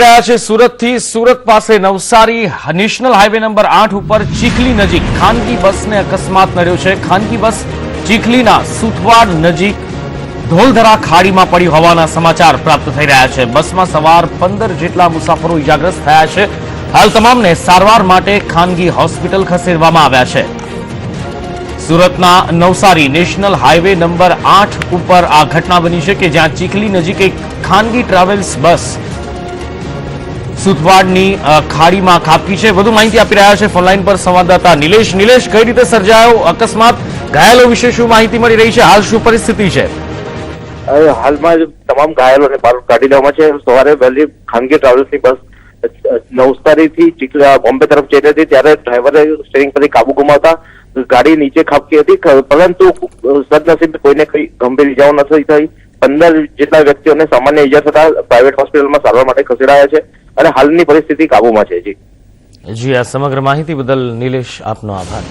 રહ્યા છે સુરતથી। સુરત પાસે નવસારી નેશનલ હાઈવે નંબર 8 ઉપર ચીખલી નજીક ખાનગી બસને અકસ્માત નડ્યો છે। ખાનગી બસ ચીખલીના સુથવાડ નજીક ધોલધરા ખાડીમાં પડી હોવાના સમાચાર પ્રાપ્ત થઈ રહ્યા છે। બસમાં સવાર 15 જેટલા મુસાફરો ઇજાગ્રસ્ત થયા છે। હાલ તમામને સારવાર માટે ખાનગી હોસ્પિટલ ખસેડવામાં આવ્યા છે। સુરતના નવસારી નેશનલ હાઈવે નંબર 8 ઉપર આ ઘટના બની છે કે જ્યાં ચીખલી નજીક એક ખાનગી ટ્રાવેલ્સ બસ સુથવાડની ખાડીમાં ખાબકી છે। વધુ માહિતી આપી રહ્યા છે ફોનલાઈન પર સંવાદદાતા નિલેશ। નિલેશ, કઈ રીતે સર્જાયો અકસ્માત, ઘાયલો વિશે શું માહિતી મળી રહી છે? હાલ શું પરિસ્થિતિ છે? હાલમાં તમામ ઘાયલોને બહાર કાઢી લેવામાં છે। સવારે વહેલી ખાનગી ટ્રાવેલ્સની બસ નવસારીથી બોમ્બે તરફ જઈ રહી હતી ત્યારે ડ્રાઈવરે સ્ટીયરિંગ પરથી કાબુ ગુમાવતા ગાડી નીચે ખાબકી હતી, પરંતુ સદનસીબે કોઈને કઈ ગંભીર ઇજાઓ નથી થઈ। 15 જેટલા વ્યક્તિઓને સામાન્ય ઇજા થતા પ્રાઇવેટ હોસ્પિટલમાં સારવાર માટે ખસેડાયા છે અને હાલની પરિસ્થિતિ કાબુમાં છે। જી, આ સમગ્ર માહિતી બદલ નિલેશ આપનો આભાર।